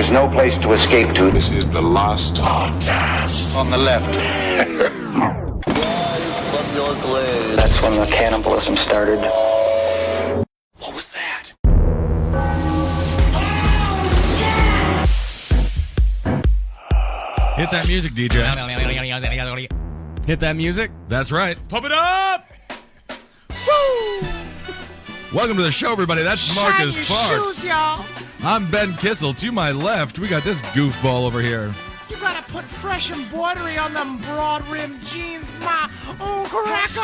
There's no place to escape to. This is the last podcast. On the left. That's when the cannibalism started. What was that? Hit that music, DJ. Hit that music. That's right. Pump it up. Woo! Welcome to the show, everybody. That's Marcus Parks. Shoes, y'all. I'm Ben Kissel. To my left, we got this goofball over here. You gotta put fresh embroidery on them broad-rimmed jeans, my own cracker.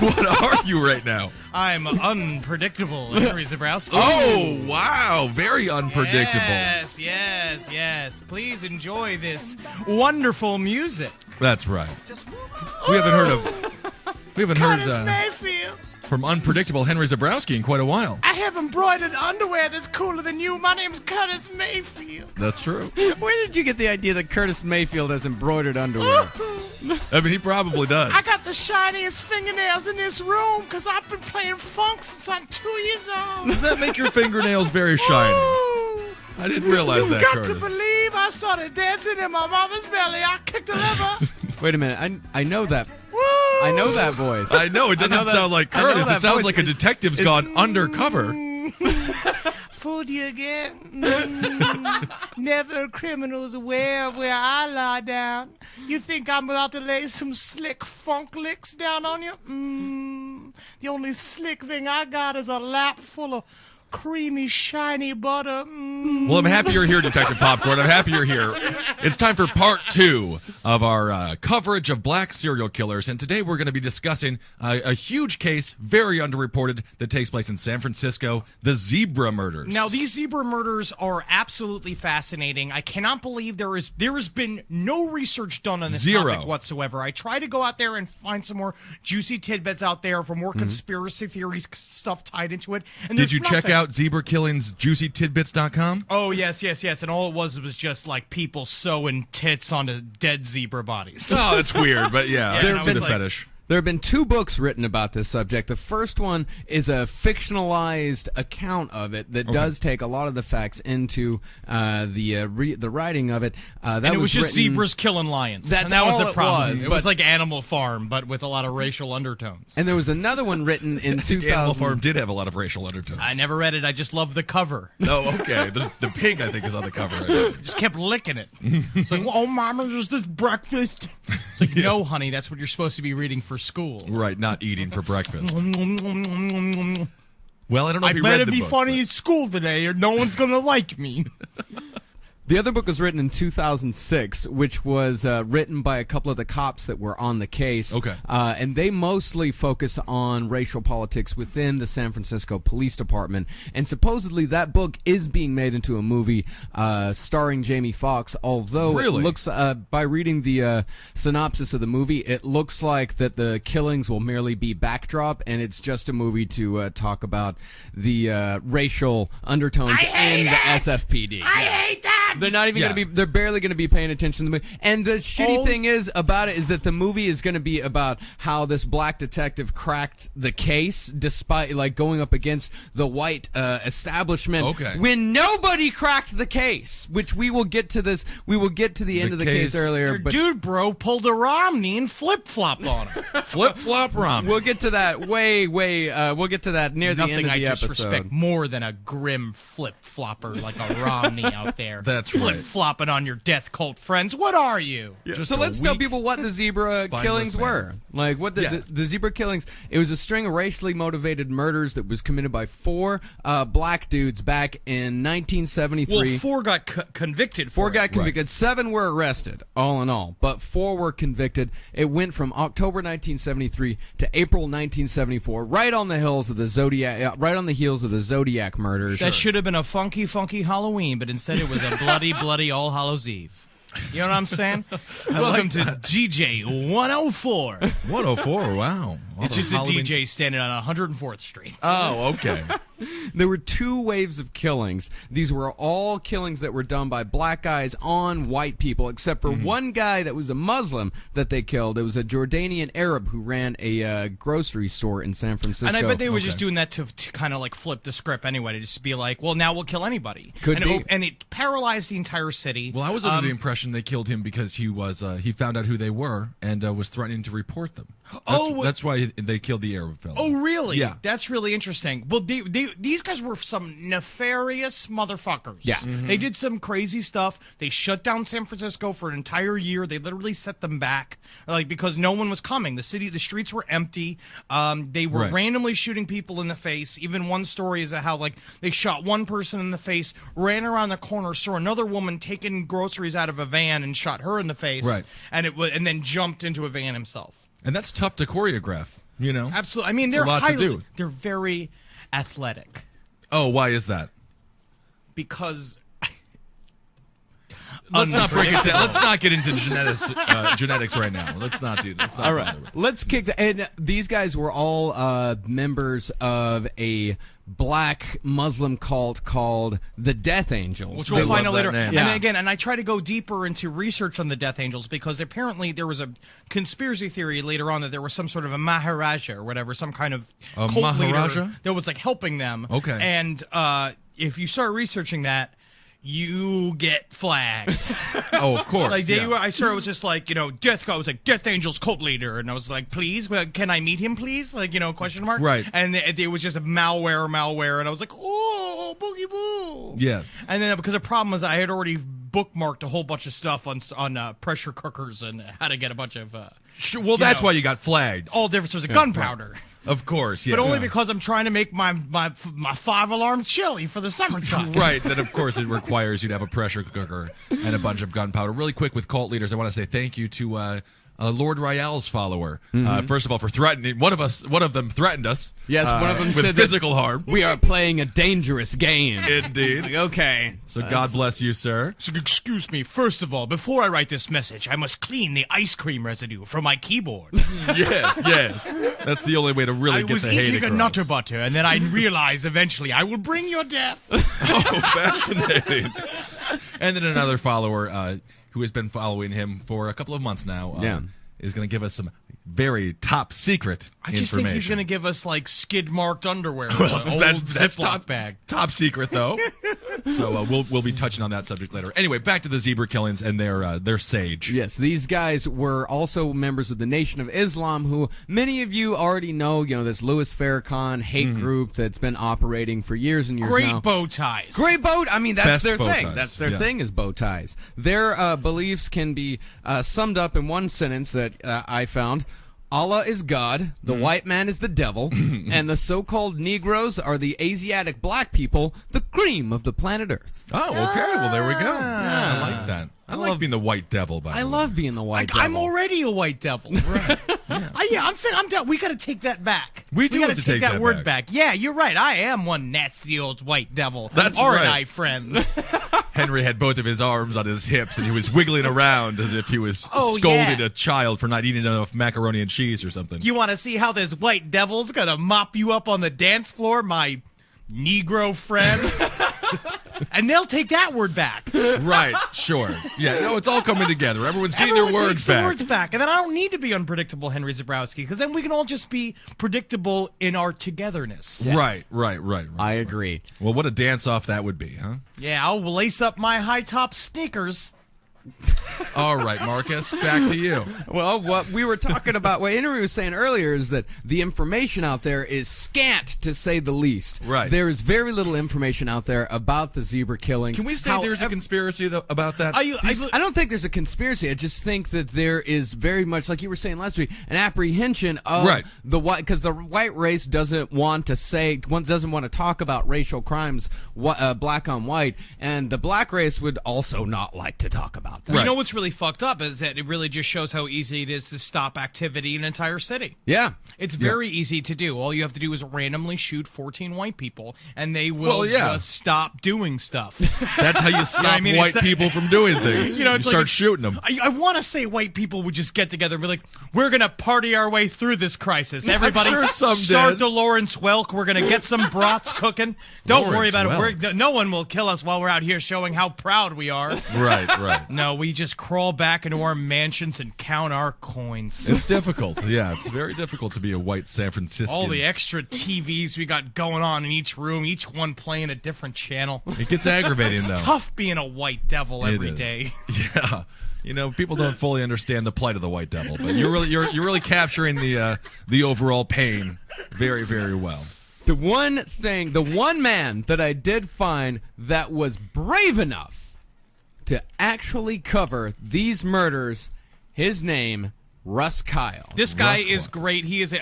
What are you right now? I'm unpredictable, Henry Zabrowski. Oh, wow. Very unpredictable. Yes. Please enjoy this wonderful music. That's right. We haven't heard Curtis Mayfield. from unpredictable Henry Zabrowski in quite a while. I have embroidered underwear that's cooler than you. My name's Curtis Mayfield. That's true. Where did you get the idea that Curtis Mayfield has embroidered underwear? I mean, he probably does. I got the shiniest fingernails in this room because I've been playing funk since I'm 2 years old. Does that make your fingernails very shiny? Ooh. I didn't realize You've that, got Curtis. to believe I started dancing in my mama's belly. I kicked a liver. Wait a minute. I know that. Woo! I know that voice. I know, it doesn't sound like I know Curtis. that It sounds voice like a is- detective's gone undercover. Fooled you again. Never a criminal's aware of where I lie down. You think I'm about to lay some slick funk licks down on you? The only slick thing I got is a lap full of creamy, shiny butter. Well, I'm happy you're here, Detective Popcorn. I'm happy you're here. It's time for part 2 of our coverage of black serial killers. And today we're going to be discussing a huge case, very underreported, that takes place in San Francisco, the zebra murders. Now, these zebra murders are absolutely fascinating. I cannot believe there has been no research done on this topic whatsoever. I try to go out there and find some more juicy tidbits out there for more conspiracy theories stuff tied into it. And Did you there's check nothing. out ZebraKillingsJuicyTidbits.com? Oh, yes. And all it was just like people sewing tits onto dead zebra bodies. Oh, that's weird, but yeah, Yeah, I see the like- fetish. There have been 2 books written about this subject. The first one is a fictionalized account of it that does take a lot of the facts into the writing of it. And it was just written, zebras killing lions. That's and that was all the it problem. was, It but- was like Animal Farm, but with a lot of racial undertones. And there was another one written in 2000. Animal Farm did have a lot of racial undertones. I never read it. I just loved the cover. Oh, okay. The pig, I think, is on the cover. Just kept licking it. It's like, oh, Mama, is this breakfast? It's like, no, honey, that's what you're supposed to be reading for school. Right, not eating for breakfast. I Well, I don't know if you read better the be book. funny at school today or no one's going to like me. The other book was written in 2006, which was written by a couple of the cops that were on the case. Okay. And they mostly focus on racial politics within the San Francisco Police Department. And supposedly that book is being made into a movie starring Jamie Foxx, although Really? it looks, by reading the synopsis of the movie, it looks like that the killings will merely be backdrop, and it's just a movie to talk about the racial undertones in the SFPD. I hate that. They're not even Yeah. going to be. They're barely going to be paying attention to the movie. And the shitty thing is about it is that the movie is going to be about how this black detective cracked the case, despite like going up against the white establishment. Okay. When nobody cracked the case, which we will get to this. We will get to the end of the case earlier. Your But dude, bro, pulled a Romney and flip-flopped on him. Flip-flop rom. we'll get to that we'll get to that near the end Nothing of I the episode. disrespect more than a grim flip-flopper like a Romney out there. That's right. Flip-flopping on your death cult friends. What are you? Just So a let's tell weak, people what the zebra spineless killings man. were. Like what the zebra killings. It was a string of racially motivated murders that was committed by 4 black dudes back in 1973. Well, 4 got convicted for 4 it. got convicted. 7 were arrested, all in all, but 4 were convicted. It went from October 1973 to April 1974, right on the heels of the Zodiac murders. That should have been a funky, funky Halloween, but instead it was a bloody, bloody All Hallows Eve. You know what I'm saying? Welcome to GJ 104. 104, wow. All It's those just a Halloween- DJ standing on 104th Street. Oh, okay. There were 2 waves of killings. These were all killings that were done by black guys on white people, except for one guy that was a Muslim that they killed. It was a Jordanian Arab who ran a grocery store in San Francisco. And I bet they were just doing that to kind of like flip the script anyway, to just be like, well, now we'll kill anybody. Could be. And it paralyzed the entire city. Well, I was under the impression they killed him because he found out who they were and was threatening to report them. That's why they killed the Arab fellow. Oh, really? Yeah. That's really interesting. Well, these guys were some nefarious motherfuckers. Yeah. They did some crazy stuff. They shut down San Francisco for an entire year. They literally set them back, like, because no one was coming. The streets were empty. They were randomly shooting people in the face. Even one story is how, like, they shot one person in the face, ran around the corner, saw another woman taking groceries out of a van and shot her in the face. Right. And then jumped into a van himself. And that's tough to choreograph, you know? Absolutely. I mean, It's they're a lot to do. They're very athletic Oh, why is that? because Let's not break it down. Let's not get into genetics right now. Let's not do that. All right, let's kick the. And these guys were all members of a black Muslim cult called the Death Angels. which we'll find out later. name. And Yeah. then again, and I try to go deeper into research on the Death Angels because apparently there was a conspiracy theory later on that there was some sort of a Maharaja or whatever, some kind of A cult Maharaja? leader that was like helping them. Okay. And if you start researching that, you get flagged. Oh, of course. Like yeah. I saw it was just like, Death God was like Death Angel's cult leader, and I was like, please, can I meet him, please? Like, question mark. Right. And it was just a malware, and I was like, oh, boogie boo. Yes. And then because the problem was I had already bookmarked a whole bunch of stuff on pressure cookers and how to get a bunch of Sure, well, that's why you got flagged. all different sorts of gunpowder. Of course, yeah. But only because I'm trying to make my 5-alarm chili for the summertime. Right, then of course it requires you to have a pressure cooker and a bunch of gunpowder. Really quick with cult leaders, I want to say thank you to Lord Royale's follower. First of all, for threatening one of them threatened us. Yes, one of them with said physical harm. We are playing a dangerous game. Indeed. Like, okay. So God bless you, sir. So excuse me, first of all, before I write this message, I must clean the ice cream residue from my keyboard. Yes. That's the only way to really I get was the hate eating a across. nutter butter, and then I realized eventually I will bring your death. Oh, fascinating. And then another follower who has been following him for a couple of months now is going to give us some very top secret I just information. think he's going to give us like skid marked underwear. Well, that's Ziploc bag. top secret though. So we'll be touching on that subject later. Anyway, back to the zebra killings and their sage. Yes, these guys were also members of the Nation of Islam, who many of you already know. This Louis Farrakhan hate group that's been operating for years and years Great now. bow ties. Great bow. I mean, that's Best their bow thing. ties, That's their yeah. thing is bow ties. Their beliefs can be summed up in one sentence that I found. Allah is God, the white man is the devil, and the so-called Negroes are the Asiatic black people, the cream of the planet Earth. Oh, okay. Well, there we go. Yeah, I like that. I love being the white devil. By the I way. love being the white devil. I'm already a white devil. Right. I'm down. We got to take that back. We do gotta have to take that word back. back. Yeah, you're right. I am one nasty old white devil. That's Aren't right. I, friends? Henry had both of his arms on his hips, and he was wiggling around as if he was Oh, scolding yeah. a child for not eating enough macaroni and cheese or something. You want to see how this white devil's gonna mop you up on the dance floor, my Negro friends? And they'll take that word back. Right, sure. Yeah, no, it's all coming together. Everyone's getting Everyone their words takes back. the words back, and then I don't need to be unpredictable, Henry Zabrowski, because then we can all just be predictable in our togetherness. Right. I agree. Well, what a dance-off that would be, huh? Yeah, I'll lace up my high-top sneakers. All right, Marcus, back to you. Well, what we were talking about, what Henry was saying earlier, is that the information out there is scant, to say the least. Right. There is very little information out there about the zebra killings. Can we say there's a conspiracy about that? I don't think there's a conspiracy. I just think that there is very much, like you were saying last week, an apprehension of the white, because the white race doesn't want to talk about racial crimes, black on white, and the black race would also not like to talk about that. You know what's really fucked up is that it really just shows how easy it is to stop activity in an entire city. Yeah. It's very easy to do. All you have to do is randomly shoot 14 white people, and they will just stop doing stuff. That's how you stop white people from doing things. You start shooting them. I want to say white people would just get together and be like, we're going to party our way through this crisis. Everybody sure some start did. the Lawrence Welk. We're going to get some brats cooking. Don't worry about it. No one will kill us while we're out here showing how proud we are. Right. No, we just crawl back into our mansions and count our coins. It's difficult. Yeah, it's very difficult to be a white San Franciscan. All the extra TVs we got going on in each room, each one playing a different channel. It gets aggravating, though. It's tough being a white devil every day. Yeah. People don't fully understand the plight of the white devil, but you're really capturing the overall pain very, very well. The one man that I did find that was brave enough to actually cover these murders, his name, Russ Kyle. This guy is great. He is.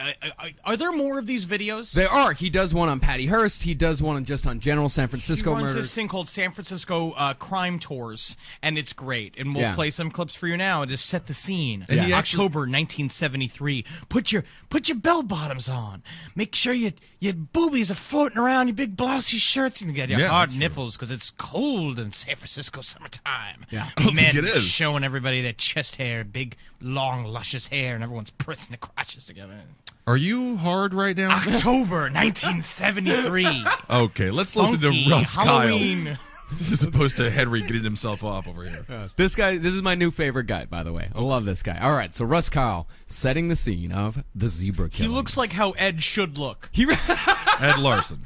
Are there more of these videos? There are. He does one on Patty Hearst. He does one just on general San Francisco he runs murders. this thing called San Francisco Crime Tours, and it's great. And we'll play some clips for you now to set the scene. And October 1973. Put your bell bottoms on. Make sure your boobies are floating around your big blousey shirts, and you get your hard nipples because it's cold in San Francisco summertime. Yeah, I don't Men think it is. showing everybody their chest hair, big, long, luscious hair, and everyone's pressing their crotches together. Are you hard right now? October 1973. Okay, let's listen to Russ Halloween. Kyle. As opposed to Henry getting himself off over here. This is my new favorite guy, by the way. I love this guy. All right, so Russ Kyle setting the scene of the zebra He killings. looks like how Ed should look. Ed Larson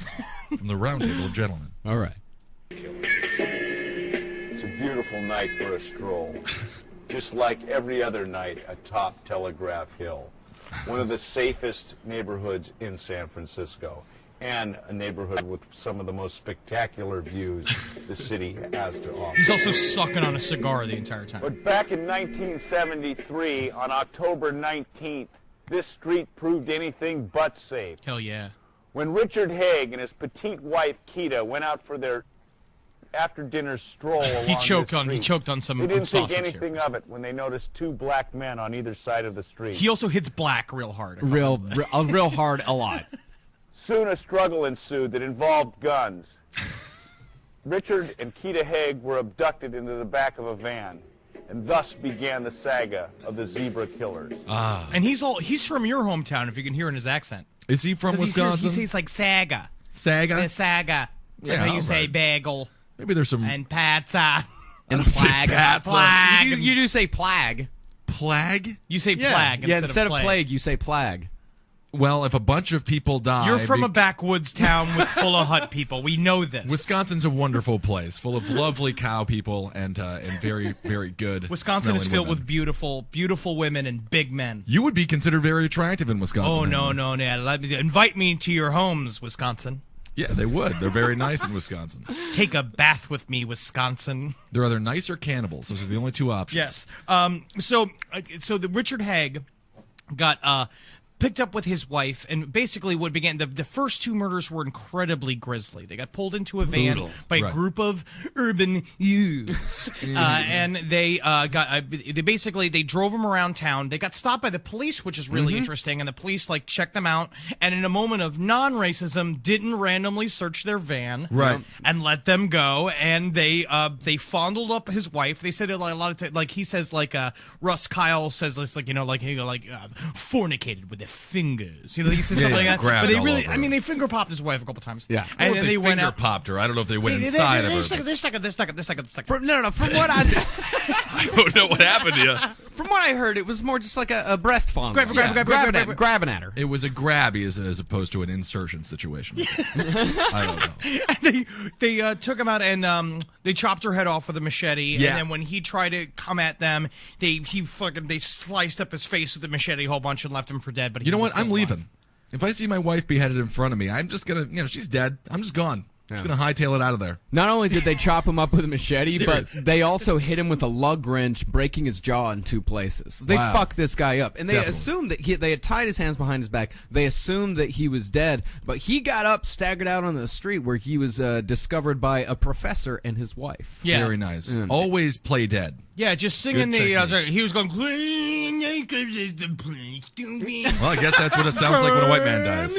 from the Round Table of Gentlemen. All right. It's a beautiful night for a stroll. Just like every other night atop Telegraph Hill, one of the safest neighborhoods in San Francisco, and a neighborhood with some of the most spectacular views the city has to offer. He's also sucking on a cigar the entire time. But back in 1973, on October 19th, this street proved anything but safe. Hell yeah. When Richard Haig and his petite wife Keita went out for their after-dinner stroll along He choked the on street, some they didn't think sausage anything here. of it when they noticed two black men on either side of the street. He also hits black real hard. Real hard a lot. Soon a struggle ensued that involved guns. Richard and Keita Haig were abducted into the back of a van, and thus began the saga of the zebra killers. And he's from your hometown, if you can hear in his accent. Is he from Wisconsin? He says like saga. Saga? Saga. That's Yeah, how you say alright. bagel Maybe there's some and patza. And Plague. Plague. You do say plague. plague. You say plague instead of plague, you say plague. Well, if a bunch of people die, You're from a backwoods town full of hut people. We know this. Wisconsin's a wonderful place, full of lovely cow people and very, very good. Wisconsin is smelling filled women. with beautiful women and big men. You would be considered very attractive in Wisconsin. Oh, Henry. no. Invite me to your homes, Wisconsin. Yeah, they would. They're very nice in Wisconsin. Take a bath with me, Wisconsin. They're either nice or cannibals. Those are the only two options. Yes. So the Richard Haig got picked up with his wife, and basically what began the first two murders were incredibly grisly. They got pulled into a van by a group of urban youths, and they they drove them around town. They got stopped by the police, which is really interesting, and the police checked them out, and in a moment of non-racism, didn't randomly search their van, Right. and let them go, and they fondled up his wife. They said it a lot of times, he says Russ Kyle says this fornicated with their fingers. He says something like that. grabbed But they all really, over her. they finger popped his wife a couple times. Yeah. and then they went finger out. popped her. I don't know if they went inside of her. This second. From what I don't know what happened to you. from what I heard, it was more just like a breast fondling. Grabbing at her. It was a grabby as opposed to an insertion situation. I don't know. And they took him out and they chopped her head off with a machete. Yeah. And then when he tried to come at them, they sliced up his face with a machete a whole bunch and left him for dead. But You know he was what? I'm still alive. leaving. If I see my wife beheaded in front of me, I'm just gonna, she's dead. I'm just gone. He's going to hightail it out of there. Not only did they chop him up with a machete, but Serious. they also hit him with a lug wrench, breaking his jaw in 2 places. They Wow. fucked this guy up. And they Definitely. assumed that they had tied his hands behind his back. They assumed that he was dead, but he got up, staggered out on the street where he was discovered by a professor and his wife. Yeah. Very nice. Always play dead. Yeah, just singing Good the. technique. He was going. "Clean acres is the place to be." Well, I guess that's what it sounds like when a white man dies.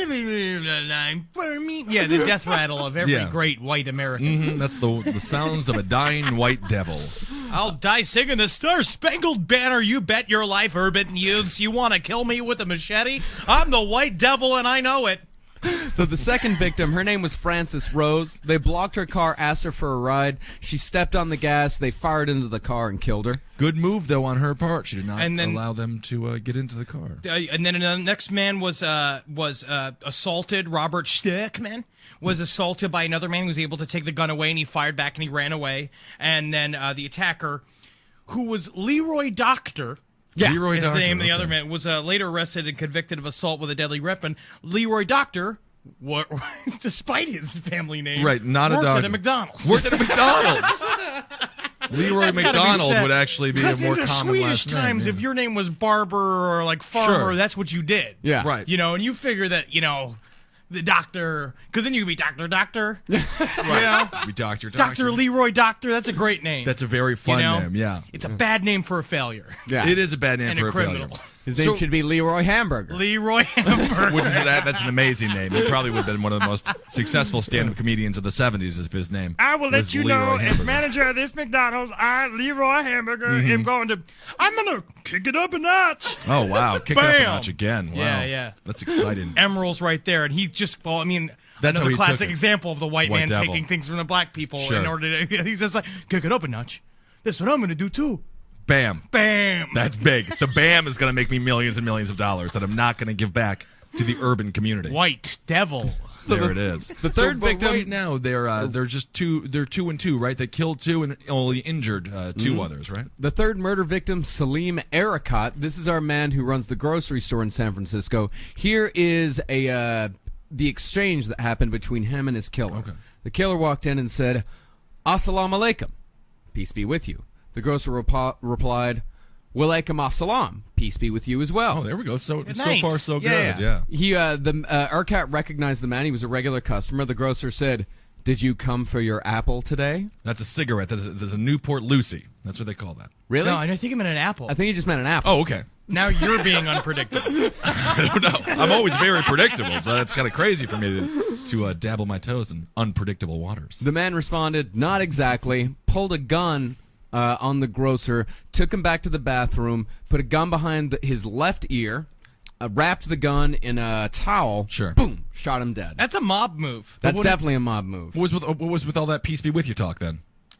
Yeah, the death rattle of every Yeah. great white American. That's the sounds of a dying white devil. I'll die singing the Star-Spangled Banner. You bet your life, urban youths. You want to kill me with a machete? I'm the white devil, and I know it. So the second victim, her name was Frances Rose. They blocked her car, asked her for a ride. She stepped on the gas. They fired into the car and killed her. Good move, though, on her part. She did not And then- allow them to get into the car. And then the next man was assaulted. Robert Stickman was assaulted by another man who was able to take the gun away, and he fired back and he ran away. And then the attacker, who was Leroy Doctor. Yeah, Leroy is Doctor, the name of the okay. other man, was later arrested and convicted of assault with a deadly weapon. Leroy Doctor, despite his family name, Right, not a worked doctor. at a McDonald's. Worked at a McDonald's. Leroy That's gotta be McDonald said. would actually be a Because more in the common Swedish last name. times, yeah. if your name was Barber or like Farmer, Sure. that's what you did. Yeah. Right. You know, and you figure that, the doctor, because then you could be Doctor. You know? Be Doctor. Dr. Leroy Doctor, that's a great name. That's a very fun name, yeah. It's a bad name for a failure. Yeah. It is a bad name And for a a criminal. failure. His name should be Leroy Hamburger. Leroy Hamburger. Which is that's an amazing name. He probably would have been one of the most successful stand-up comedians of the 70s if his name I will let was you Leroy know, as Hamburger. manager of this McDonald's, I, Leroy Hamburger, am going to kick it up a notch. Oh, wow. Kick it up a Bam. notch again. Wow. Yeah, yeah. That's exciting. Emerald's right there, and he just, That's how another he classic took it. example of the white man devil. taking things from the black people Sure. in order to, he's just like, kick it up a notch. That's what I'm going to do too. Bam. Bam. That's big. The BAM is going to make me millions and millions of dollars that I'm not going to give back to the urban community. White devil. There it is. The third but victim- right now they're just two. They're 2 and 2, right? They killed 2 and only injured 2 others, right? The third murder victim, Salim Ericott. This is our man who runs the grocery store in San Francisco. Here is the exchange that happened between him and his killer. Okay. The killer walked in and said, "Assalamu alaikum, peace be with you." The grocer replied, "Walaikum assalam, peace be with you as well." Oh, there we go. So Nice. far so good. Yeah. He Ericott recognized the man. He was a regular customer. The grocer said, "Did you come for your apple today?" That's a cigarette. There's a Newport Lucy. That's what they call that. Really? No, I think I'm in an apple. I think he just meant an apple. Oh, okay. Now you're being unpredictable. I don't know. I'm always very predictable, so that's kind of crazy for me to dabble my toes in unpredictable waters. The man responded, "Not exactly," pulled a gun on the grocer, took him back to the bathroom, put a gun behind his left ear, wrapped the gun in a towel, Sure. boom, shot him dead. That's a mob move. That's definitely a mob move. What was with all that peace be with you talk then?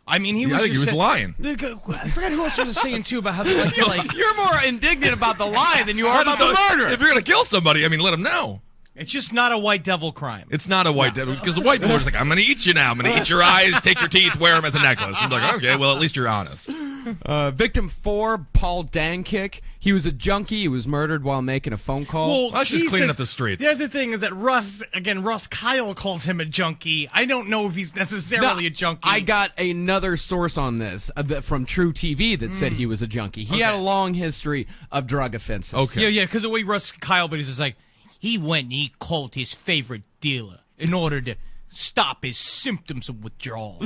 I mean, he Yeah, was I think he just was lying. I forgot who else was saying, too, about how they like to, like... You're more indignant about the lie than you are about the murder. If you're gonna kill somebody, I mean, let them know. It's just not a white devil crime. It's not a white devil because the white people are just like, I'm gonna eat you now. I'm gonna eat your eyes, take your teeth, wear them as a necklace. I'm like, okay, well at least you're honest. Victim 4, Paul Dankick. He was a junkie. He was murdered while making a phone call. That's just cleaning up the streets. There's the thing is that Russ Kyle calls him a junkie. I don't know if he's necessarily a junkie. I got another source on this from True TV that said he was a junkie. He had a long history of drug offenses. Okay. Yeah, because the way Russ Kyle, but he's just like, he went and he called his favorite dealer in order to stop his symptoms of withdrawal.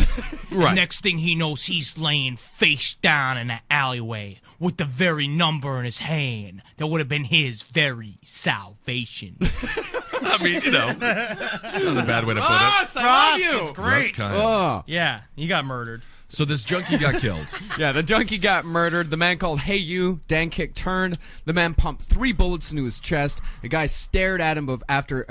Right. Next thing he knows, he's laying face down in an alleyway with the very number in his hand that would have been his very salvation. I mean, that's not a bad way to put it. Ross, I love Ross, you. it's great. Russ Kyle. Oh. Yeah, he got murdered. So this junkie got killed. Yeah, the junkie got murdered. The man called "Hey You." Dankick turned. The man pumped 3 bullets into his chest. The guy stared at him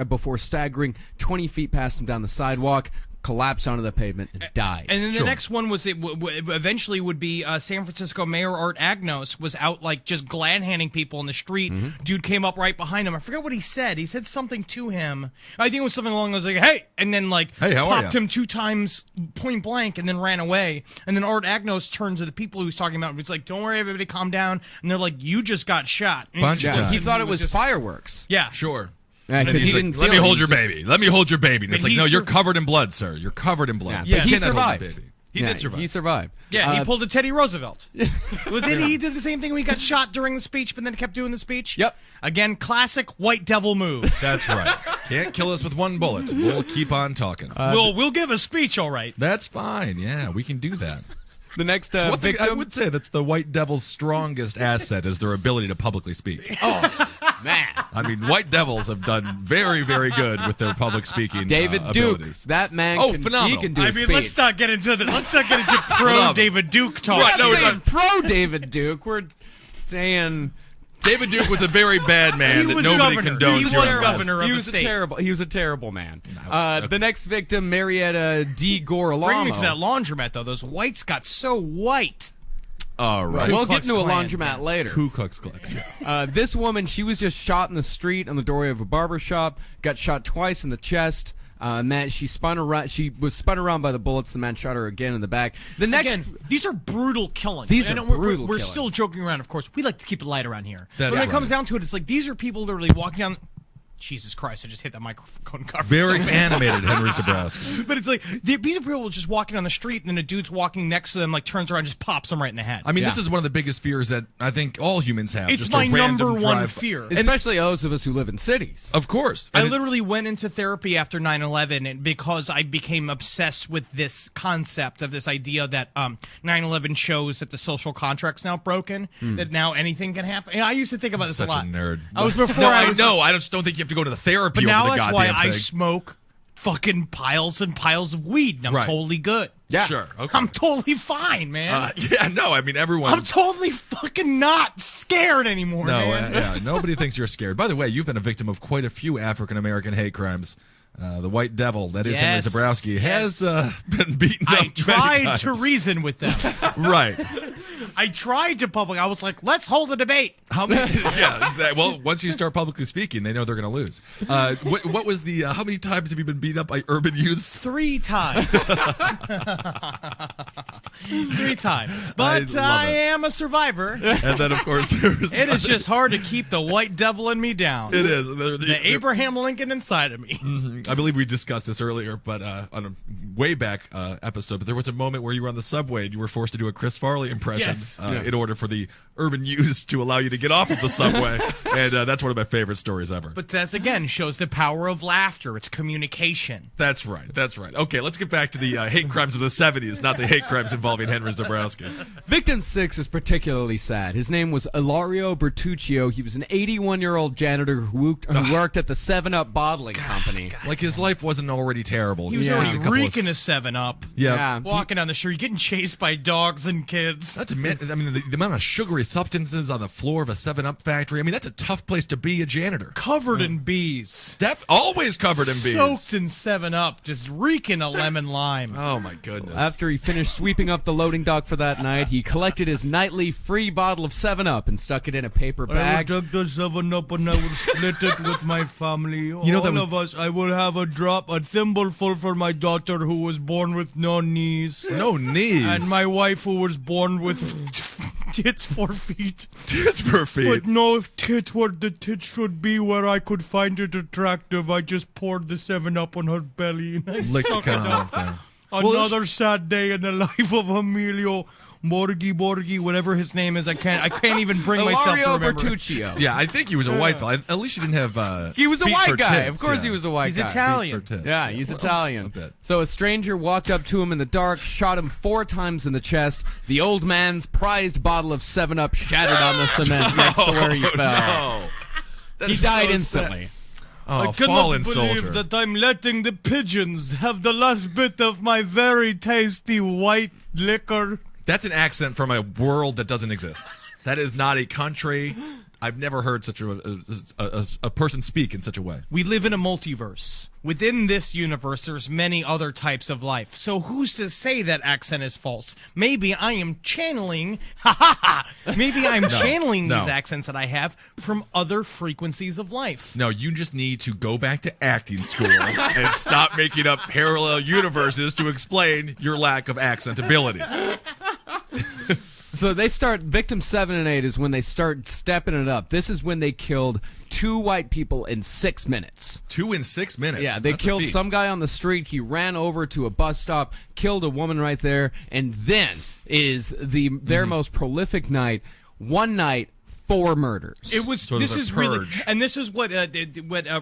before staggering 20 feet past him down the sidewalk, collapsed onto the pavement, and died. And then the Sure. next one was eventually would be San Francisco Mayor Art Agnos was out like just glad handing people in the street. Dude came up right behind him. I forget what he said. He said something to him. I think it was something along those like, "Hey," and then like Hey, how are popped ya? him 2 times point blank and then ran away. And then Art Agnos turned to the people he was talking about. He's like, "Don't worry, everybody, calm down." And they're like, "You just got shot." Bunch of yeah, he times. thought it was just- fireworks. Yeah. Sure. And because he's he like, didn't. let me feel it. hold He your just- baby. Let me hold your baby. And it's like, he no, you're sur- covered in blood, sir. You're covered in blood. Yeah, but he You cannot hold the survived. baby. He Yeah, did survive. He survived. Yeah, he pulled a Teddy Roosevelt. He did the same thing when he got shot during the speech, but then kept doing the speech? Yep. Again, classic white devil move. That's right. Can't kill us with one bullet. We'll keep on talking. We'll give a speech, all right. That's fine. Yeah, we can do that. The next One thing victim. I would say that's the white devil's strongest asset is their ability to publicly speak. Man. I mean, white devils have done very, very good with their public speaking David Duke. abilities. That man. Oh, can, phenomenal. He can do a I mean, speech. let's not get into pro Phenomenal. David Duke talk. Right, no, We're we're saying not. pro David Duke. We're saying David Duke was a very bad man He that was nobody governor. condones He here was in the governor of he a was state. He was a terrible man. okay. The next victim, Marietta D. Gorlamo. Bring me to that laundromat, though. Those whites got so white. All right. We'll Klux get into a Klan. laundromat later. Ku Klux Klan. Yeah. This woman, she was just shot in the street on the doorway of a barber shop. Got shot twice in the chest. She spun around. She was spun around by the bullets. The man shot her again in the back. The next, Again, these are brutal killings. These I are know brutal We're killings. still joking around, of course. We like to keep it light around here. That's when it comes right. down to it, it's like these are people literally walking down. Jesus Christ! I just hit that microphone cover. Very So- animated, Henry Zabrowski. But it's like these are people just walking on the street, and then a dude's walking next to them, like turns around, and just pops them right in the head. I mean, this is one of the biggest fears that I think all humans have. it's just my a random number one drive- fear. especially those of us who live in cities. Of course. I And it's- literally went into therapy after 9/11 and because I became obsessed with this concept of this idea that 9/11 shows that the social contract's now broken, that now anything can happen. And I used to think about this Such a lot. a nerd. I was before No, I I was know. I just don't think you have to go to the therapy But over now the that's goddamn why thing. I smoke fucking piles and piles of weed, and I'm Right. totally good. Yeah. Sure. Okay. I'm totally fine, man. Yeah, no, I mean, everyone. I'm totally fucking not scared anymore, No, man. yeah, nobody thinks you're scared. By the way, you've been a victim of quite a few African American hate crimes. The white devil, that is Yes, Henry Zabrowski, yes. has been beaten up I many tried to times. reason with them. Right. I tried to I was like, let's hold a debate. How many? Yeah, exactly. Well, once you start publicly speaking, they know they're going to lose. What was the? How many times have you been beaten up by urban youths? 3 times. 3 times. But love I it. am a survivor. And then, of course, there's It is just hard to keep the white devil in me down. It is. The Abraham Lincoln inside of me. I believe we discussed this earlier, but on a way back episode. But there was a moment where you were on the subway and you were forced to do a Chris Farley impression Yes. in order for the urban youths to allow you to get off of the subway. And that's one of my favorite stories ever. But that's, again, shows the power of laughter. It's communication. That's right. That's right. Okay, let's get back to the hate crimes of the 70s, not the hate crimes involving Henry Zabrowski. Victim 6 is particularly sad. His name was Ilario Bertuccio. He was an 81-year-old janitor who worked at the 7-Up bottling company. Like his life wasn't already terrible. He was Yeah. already There's a couple of- reeking a 7-Up. Yeah. Walking down the street, getting chased by dogs and kids. That's I mean, the amount of sugary substances on the floor of a 7-Up factory. I mean, that's a tough place to be a janitor. Covered in bees. Always covered in bees. Soaked in 7-Up, just reeking a lemon lime. Oh my goodness. After he finished sweeping up the loading dock for that night, he collected his nightly free bottle of 7-Up and stuck it in a paper bag. take the 7-Up and I will split it with my family. You know, that was- of us, I will have a thimbleful for my daughter who was born with no knees. no knees. And my wife who was born with tits 4 feet. tits per feet. But no, if tits were the tits should be where I could find it attractive, I just poured the 7-Up on her belly and I Licked sucked the it cum up. off there. Another sad day in the life of Emilio Borghi, whatever his name is. I can't even bring myself to Ilario remember. Bertuccio. Yeah, I think he was a white fella. At least he didn't have. He was a feet for white guy. tits, Of course yeah. he was a white He's guy. Italian. For tits, Yeah, he's Well, Italian. a bit. So a stranger walked up to him in the dark, shot him 4 times in the chest. The old man's prized bottle of 7-Up shattered on the cement next to where he fell. No. That He is died so instantly. sad. Oh, I cannot fallen believe soldier. that I'm letting the pigeons have the last bit of my very tasty white liquor. That's an accent from a world that doesn't exist. That is not a country. I've never heard such a person speak in such a way. We live in a multiverse. Within this universe, there's many other types of life. So who's to say that accent is false? Maybe I am channeling, maybe I'm channeling no. these accents that I have from other frequencies of life. No, you just need to go back to acting school and stop making up parallel universes to explain your lack of accent ability. So they start, victim 7 and 8 is when they start stepping it up. This is when they killed 2 white people in 6 minutes. 2 in 6 minutes. Yeah, they That's a killed feat. some guy on the street. He ran over to a bus stop, killed a woman right there, and then is their most prolific night. One night, 4 murders. It was. Sort of This a is really, purge. and this is what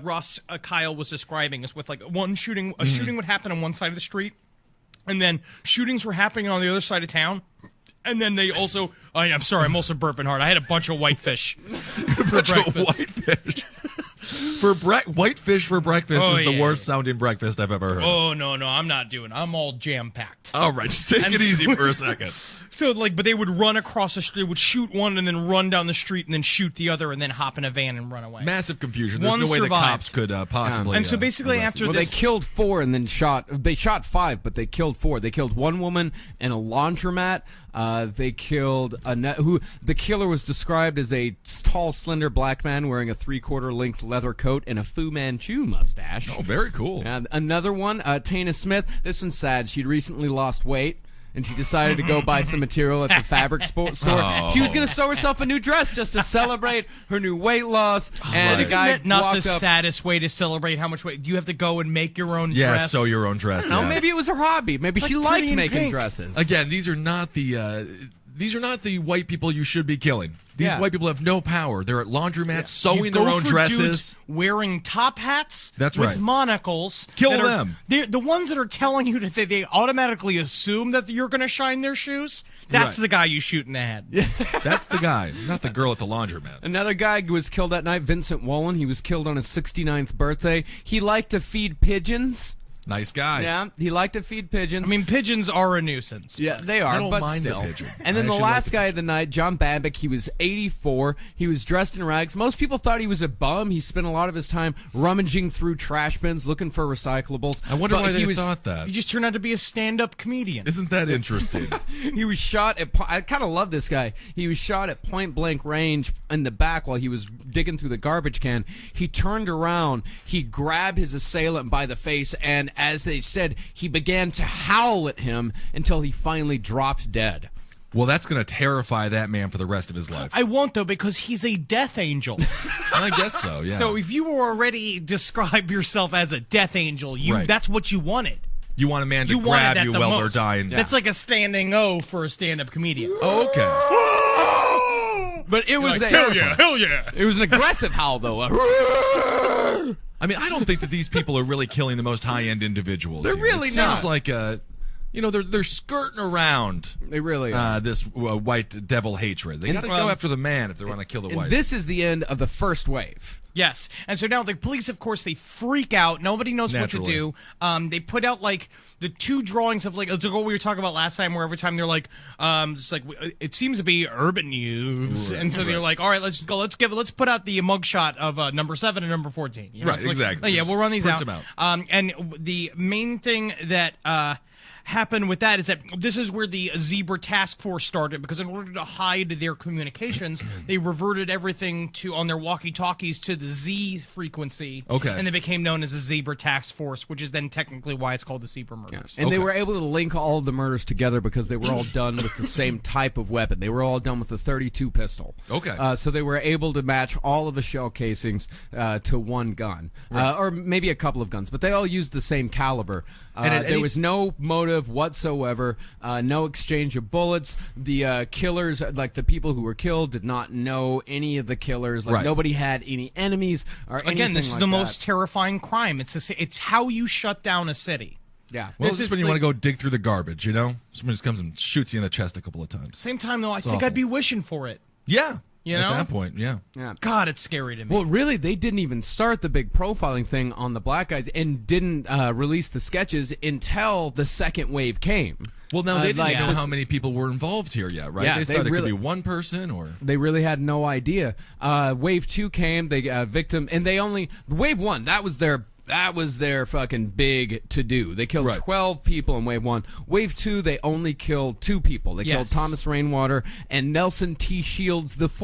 Ross Kyle was describing is with like one shooting. A shooting would happen on one side of the street, and then shootings were happening on the other side of town. And then they also. Oh, yeah, I'm sorry, I'm also burping hard. I had a bunch of whitefish for breakfast. Whitefish. Whitefish for breakfast Oh, is the yeah, worst sounding breakfast I've ever heard. Oh no, I'm not doing. I'm all jam packed. All right, just take And it so- easy for a second. So like, but they would run across the street, would shoot one, and then run down the street, and then shoot the other, and then hop in a van and run away. Massive confusion. There's One no way the survived. cops could possibly. And so basically arrest after him. Well, they this- killed 4 and then shot. They shot 5, but they killed 4. They killed one woman in a laundromat. They killed who the killer was described as a tall, slender black man wearing a 3/4 length leather coat and a Fu Manchu mustache. Oh, very cool. And another one, Tana Smith. This one's sad. She'd recently lost weight. And she decided to go buy some material at the fabric store. Oh. She was going to sew herself a new dress just to celebrate her new weight loss. And Right. the guy Isn't that not the walked up. saddest way to celebrate how much weight? You have to go and make your own Yeah, dress. sew your own dress. No, yeah. maybe it was her hobby. Maybe she like liked Pretty in making Pink. dresses. Again, these are not the white people you should be killing. These Yeah. white people have no power. They're at laundromats You sewing go their own for dresses. dudes wearing top hats. That's with right. monocles. Kill that are- them. they're the ones that are telling you that they automatically assume that you're going to shine their shoes. That's Right. the guy you shoot in the head. That's the guy, not the girl at the laundromat. Another guy was killed that night, Vincent Wolin. He was killed on his 69th birthday. He liked to feed pigeons. Nice guy. Yeah, he liked to feed pigeons. I mean, pigeons are a nuisance. yeah, they are, I don't but mind the still. pigeon. And then I the actually last like guy of the night, John Babbitt, he was 84. He was dressed in rags. Most people thought he was a bum. He spent a lot of his time rummaging through trash bins looking for recyclables. I wonder But why he they was, thought that. You just turned out to be a stand-up comedian. Isn't that interesting? He was shot at. I kind of love this guy. He was shot at point blank range in the back while he was digging through the garbage can. He turned around. He grabbed his assailant by the face, and as they said, he began to howl at him until he finally dropped dead. Well, that's going to terrify that man for the rest of his life. I won't, though, because he's a death angel. I guess so, yeah. So if you were already describe yourself as a death angel, Right. that's what you wanted. you want a man to You wanted grab that you the while most. they're dying. That's like a standing O for a stand-up comedian. Oh, okay. But it was Hell yeah. It was an aggressive howl, though. I mean, I don't think that these people are really killing the most high-end individuals. They're here. really it sounds not. like they're skirting around They really are. this white devil hatred. They got to go after the man if they want to kill the And white. this is the end of the first wave. Yes, and so now the police, of course, they freak out. Nobody knows Naturally. what to do. They put out like the 2 drawings of like it's like what we were talking about last time, where every time they're like, it's like it seems to be urban youths, and so they're like, all right, let's put out the mugshot of number 7 and number 14. You know, Right, it's like, exactly. oh, yeah, we'll run these Print out. them And the main thing that happened with that is that this is where the Zebra Task Force started, because in order to hide their communications, they reverted everything to on their walkie-talkies to the Z frequency. Okay. And they became known as the Zebra Task Force, which is then technically why it's called the Zebra Murders. And they Okay. were able to link all of the murders together because they were all done with the same type of weapon. They were all done with a .32 pistol. Okay. So they were able to match all of the shell casings to one gun. Or maybe a couple of guns, but they all used the same caliber. And at There any- was no motive whatsoever, no exchange of bullets. The killers, like the people who were killed, did not know any of the killers. Like Right. nobody had any enemies or anything Again, this is like the that. most terrifying crime. It's how you shut down a city. Yeah. well, this this is is when you like- want to go dig through the garbage, you know? Someone just comes and shoots you in the chest a couple of times. Same time, though, I think awful. I'd be wishing for it. Yeah. You At know? that point, yeah. Yeah. God, it's scary to me. Well, really, they didn't even start the big profiling thing on the black guys and didn't release the sketches until the second wave came. Well, now they didn't like know this- how many people were involved here yet, right? Yeah, they they thought it really- could be one person or... They really had no idea. Wave 2 came, they victim, and they only wave 1. That was their That was their fucking big to-do. They killed Right. 12 people in Wave 1. Wave 2, they only killed 2 people. They killed Thomas Rainwater and Nelson T. Shields IV.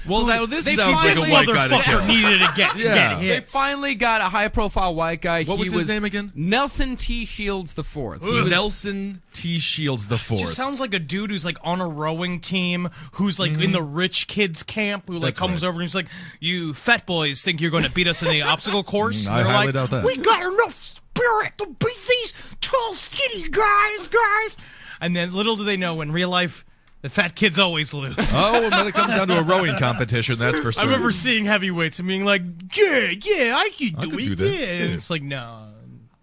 Well, now this They sounds like a this white guy to kill. motherfucker needed to get Yeah. They hits. finally got a high-profile white guy. What was his name again? Nelson T. Shields IV. He was- Nelson T. Shields the Fourth. Just sounds like a dude who's like on a rowing team, who's like in the rich kids camp, who like That's comes right. over and he's like, "You fat boys think you're going to beat us in the obstacle course?" I And they're highly like, doubt that. We got enough spirit to beat these 12 skinny guys. And then little do they know, in real life, the fat kids always lose. Oh, and when it comes down to a rowing competition, that's for I certain. remember seeing heavyweights and being like, "Yeah, I could I do could it." do that. Yeah, and Yeah. it's like, no.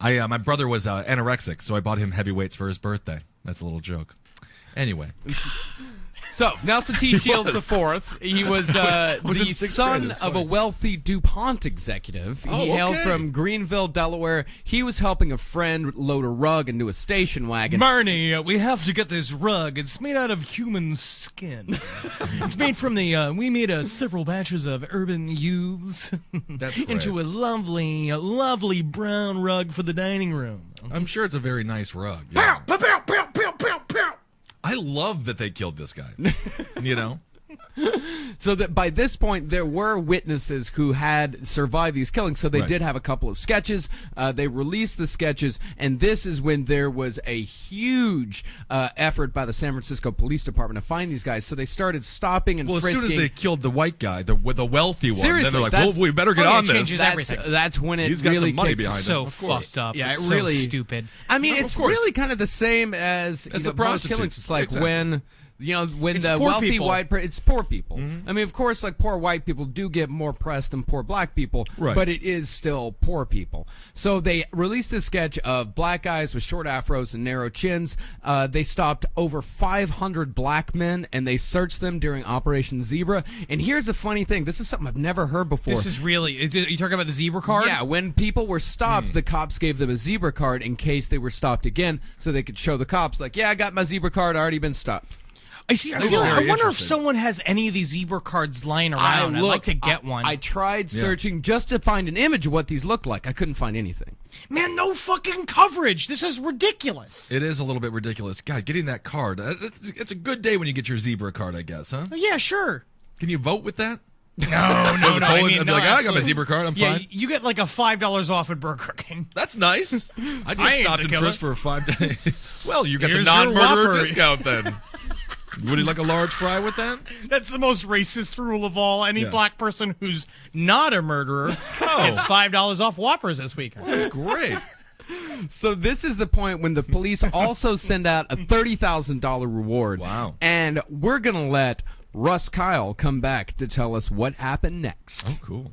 My brother was anorexic, so I bought him heavyweights for his birthday. That's a little joke. Anyway, So, Nelson T. Shields IV, he was Was in the sixth son grade, it's of a funny. wealthy DuPont executive. Oh, He hailed okay. from Greenville, Delaware. He was helping a friend load a rug into a station wagon. Marnie, we have to get this rug. It's made out of human skin. It's made from we made several batches of urban youths That's into a lovely brown rug for the dining room. I'm sure it's a very nice rug. Pow, Yeah. pow, pow, pow, pow, pow, pow. I love that they killed this guy. You know? So that by this point, there were witnesses who had survived these killings. So they Right. did have a couple of sketches. They released the sketches, and this is when there was a huge effort by the San Francisco Police Department to find these guys. So they started stopping and Well, as frisking. soon as they killed the white guy, the wealthy one, Seriously, then they're like, that's- well, we better get Oh, yeah, on it this. changes everything. That's when it He's got really some money kicks- behind him. So Of course. fucked up. Yeah, It's it so really stupid. I mean, Of it's course. really kind of the same as the most prostitutes. killings. It's like Exactly. when when It's the poor wealthy people. it's poor people. I mean, of course, like poor white people do get more press than poor black people, Right. but it is still poor people. So they released this sketch of black guys with short afros and narrow chins. They stopped over 500 black men and they searched them during Operation Zebra. And here's the funny thing: this is something I've never heard before. This is really. You talking about the zebra card? Yeah, when people were stopped, the cops gave them a zebra card in case they were stopped again, so they could show the cops, like, yeah, I got my zebra card, already been stopped. I see. I That's wonder very if interesting. someone has any of these zebra cards lying around. I'd like to get one. I tried searching just to find an image of what these looked like. I couldn't find anything. Man, no fucking coverage. This is ridiculous. It is a little bit ridiculous. God, getting that card, it's a good day when you get your zebra card, I guess, huh? Yeah, sure. Can you vote with that? No. I mean, I'd be like, I got my absolutely. zebra card, I'm Yeah, fine. you get like a $5 off at Burger King. That's nice. I I get ain't stopped the and killer. frisked for 5 days. Well, you got Here's the your non-murderer Whopper. discount then. Would you like a large fry with that? That's the most racist rule of all. Any Yeah. black person who's not a murderer gets $5 off Whoppers this weekend. That's great. So this is the point when the police also send out a $30,000 reward. Wow. And we're going to let Russ Kyle come back to tell us what happened next. Oh, cool.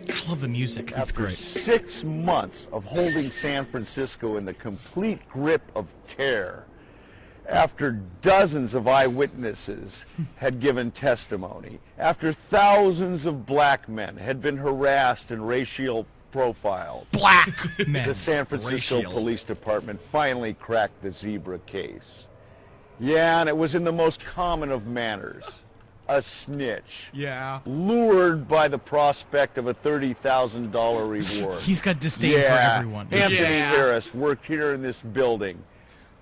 I love the music. It's After great. 6 months of holding San Francisco in the complete grip of terror, after dozens of eyewitnesses had given testimony, after thousands of black men had been harassed and racial profiled, Black men. the San Francisco Racial. Police Department finally cracked the zebra case. Yeah, and it was in the most common of manners. A snitch. Yeah. Lured by the prospect of a $30,000 reward. He's got disdain for everyone. Anthony Harris worked here in this building,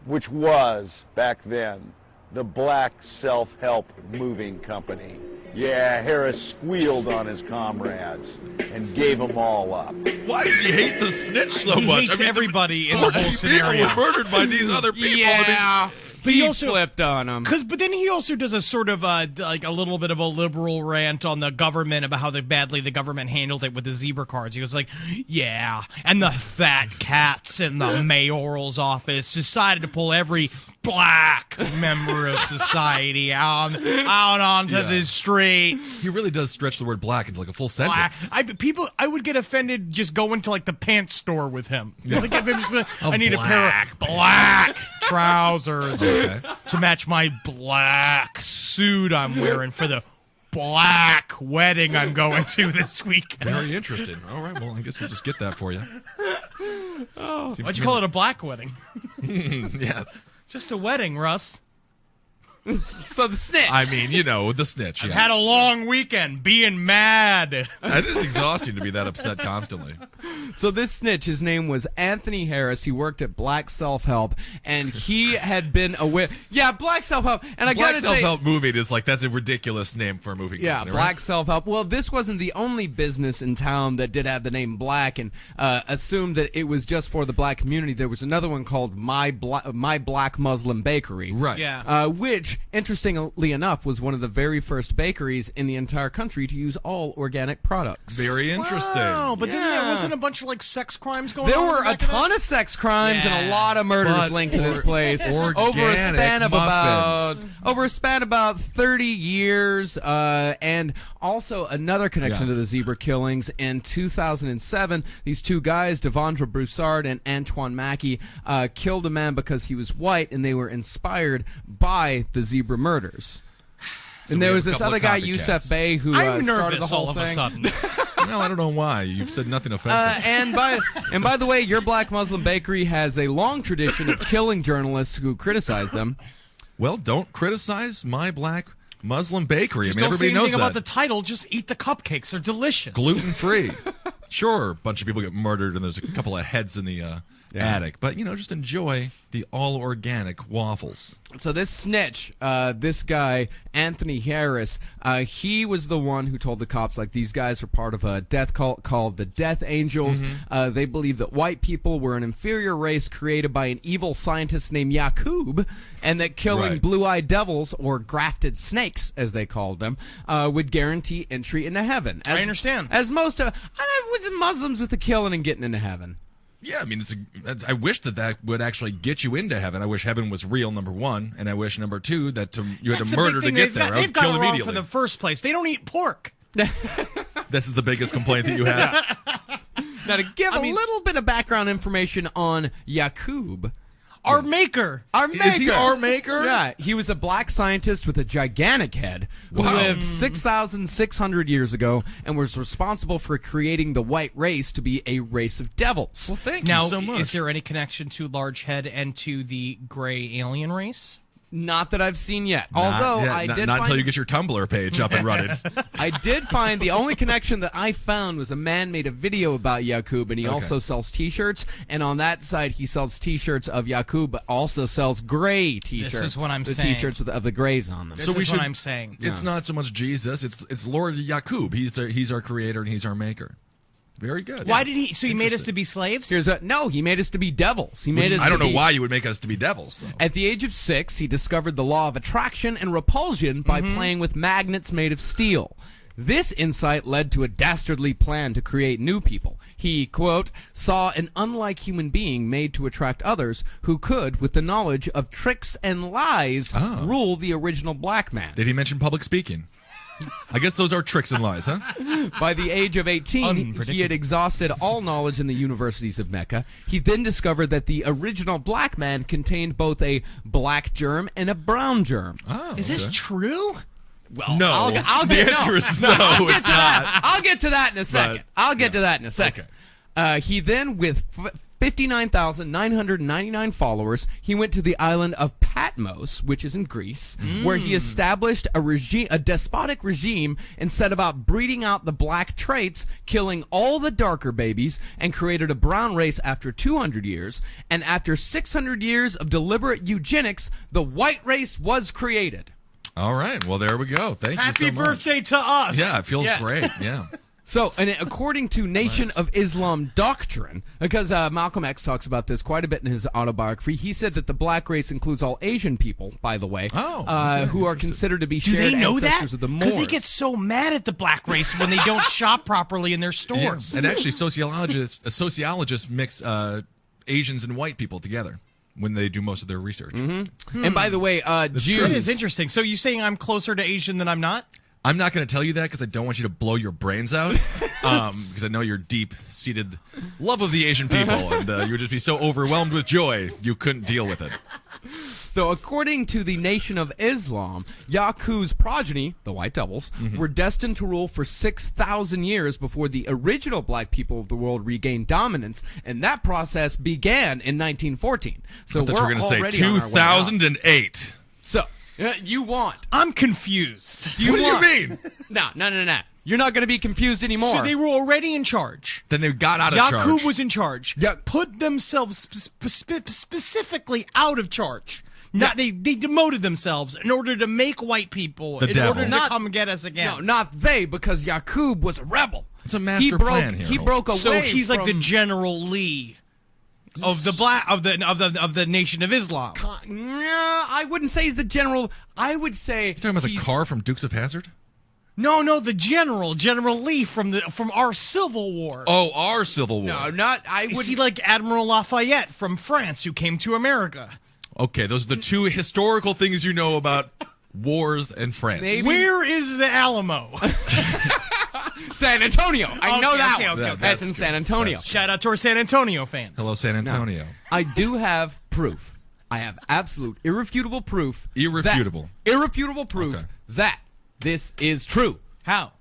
which was, back then, the Black Self-Help Moving Company. Yeah, Harris squealed on his comrades and gave them all up. Why does he hate the snitch so He much? hates everybody in the 40 whole people scenario. were murdered by these other people. I mean, But he he also flipped on him. but then he also does a sort of like a little bit of a liberal rant on the government about how badly the government handled it with the zebra cards. He was like, "Yeah, and the fat cats in the mayoral's office decided to pull every black member of society out onto Yeah. the streets." he really does stretch the word black into like a full sentence. I would get offended just going to like the pants store with him. Like, if it was, I need a pair of black trousers to match my black suit I'm wearing for the black wedding I'm going to this weekend. Very interesting. All right, well, I guess we'll just get that for you. Why'd you call it a black wedding? Yes. Just a wedding, Russ. So the snitch. I mean, the snitch. Yeah. Had a long weekend being mad. It is exhausting to be that upset constantly. So this snitch, his name was Anthony Harris. He worked at Black Self-Help, and he had been aware. Yeah, Black Self-Help. And I Black gotta say, Self-Help Movie is that's a ridiculous name for a movie yeah, company, Black right? Self-Help. Well, this wasn't the only business in town that did have the name Black, and assumed that it was just for the black community. There was another one called My Black Muslim Bakery. Right. Yeah. Which, interestingly enough, was one of the very first bakeries in the entire country to use all organic products. Very interesting. Wow, but then there wasn't a bunch of sex crimes going There on. were a ton of sex crimes and a lot of murders But linked to this place over a span of about 30 years, and also another connection to the zebra killings. In 2007, these two guys, Devondre Broussard and Antoine Mackey, killed a man because he was white, and they were inspired by the zebra murders. So and there we was have a this couple other of guy, copycats. Yusef Bey, who I'm started the nervous whole all of thing. a sudden. Well, I don't know why. You've said nothing offensive. And by the way, your Black Muslim Bakery has a long tradition of killing journalists who criticize them. Well, don't criticize My Black Muslim Bakery. Just I mean, don't say everybody knows anything that. about the title. Just eat the cupcakes. They're delicious. Gluten-free. Sure, a bunch of people get murdered and there's a couple of heads in the attic. But, just enjoy the all-organic waffles. So this snitch, this guy, Anthony Harris, he was the one who told the cops, these guys were part of a death cult called the Death Angels. They believed that white people were an inferior race created by an evil scientist named Yakub, and that killing blue-eyed devils, or grafted snakes, as they called them, would guarantee entry into heaven. I understand. As most of... Muslims with the killing and getting into heaven. Yeah, I mean, I wish that would actually get you into heaven. I wish heaven was real, number one, and I wish, number two, that you had to murder to get there. They've got kill it wrong immediately. for the first place. They don't eat pork. This is the biggest complaint that you have. Now, to give a little bit of background information on Yakub... Our maker. Is he our maker? Yeah, he was a black scientist with a gigantic head who lived 6,600 years ago and was responsible for creating the white race to be a race of devils. Well, thank Now, you so much. is there any connection to large head and to the gray alien race? Not that I've seen yet. Although I did not find, until you get your Tumblr page up and running. I did find the only connection that I found was a man made a video about Yakub, and he also sells T-shirts. And on that side, he sells T-shirts of Yakub, but also sells gray T-shirts. This is what I'm the saying. T-shirts of the grays on them. This is what I'm saying. It's not so much Jesus. It's Lord Yakub. He's our creator and he's our maker. Very good. Why did he? So he made us to be slaves? No, he made us to be devils. He made us. I don't to know be, why you would make us to be devils, though. At the age of 6, he discovered the law of attraction and repulsion by playing with magnets made of steel. This insight led to a dastardly plan to create new people. He, quote, saw an unlike human being made to attract others who could, with the knowledge of tricks and lies, rule the original black man. Did he mention public speaking? I guess those are tricks and lies, huh? By the age of 18, he had exhausted all knowledge in the universities of Mecca. He then discovered that the original black man contained both a black germ and a brown germ. Oh, Is this true? Well, no. I'll the get, answer is no, it's not. I'll get to that in a second. He then, with 59,999 followers, he went to the island of Patmos, which is in Greece, where he established a despotic regime and set about breeding out the black traits, killing all the darker babies, and created a brown race after 200 years. And after 600 years of deliberate eugenics, the white race was created. All right. Well, there we go. Thank you so Happy much. birthday to us. Yeah, it feels great. Yeah. So, and according to Nation of Islam doctrine, because Malcolm X talks about this quite a bit in his autobiography, he said that the black race includes all Asian people, by the way, who are considered to be Do shared they know that? ancestors of the Moors. Because they get so mad at the black race when they don't shop properly in their Yeah. stores. And actually, sociologists mix Asians and white people together when they do most of their research. And by the way, Jews... That is interesting. So you saying I'm closer to Asian than I'm not? I'm not going to tell you that because I don't want you to blow your brains out because I know your deep-seated love of the Asian people and you would just be so overwhelmed with joy you couldn't deal with it. So according to the Nation of Islam, Yakub's progeny, the White Devils, were destined to rule for 6,000 years before the original black people of the world regained dominance, and that process began in 1914. So I thought you were we're going to say already on our way out. 2008. So You want. I'm confused. What do you mean? No. You're not going to be confused anymore. So they were already in charge. Then they got out of charge. Yakub was in charge. Yeah. Put themselves specifically out of charge. Not they demoted themselves in order to make white people The in devil. order to Not- come get us again. No, not they, because Yakub was a rebel. It's a master plan here. He broke away. So he's like the from- General Lee of the Nation of Islam. Yeah, I wouldn't say he's the general. I would say You talking about the he's- car from Dukes of Hazzard? No, the General Lee from our Civil War. Oh, our Civil War. No, not. I Is would. he like Admiral Lafayette from France who came to America? Okay, those are the two historical things you know about wars and France. Maybe- Where is the Alamo? San Antonio. I know Okay, that okay, one. okay, okay. That's in That's San good. Antonio. Shout out to our San Antonio fans. Hello, San Antonio. I do have proof. I have absolute, irrefutable proof. Irrefutable. Irrefutable proof Okay. that this is true. How?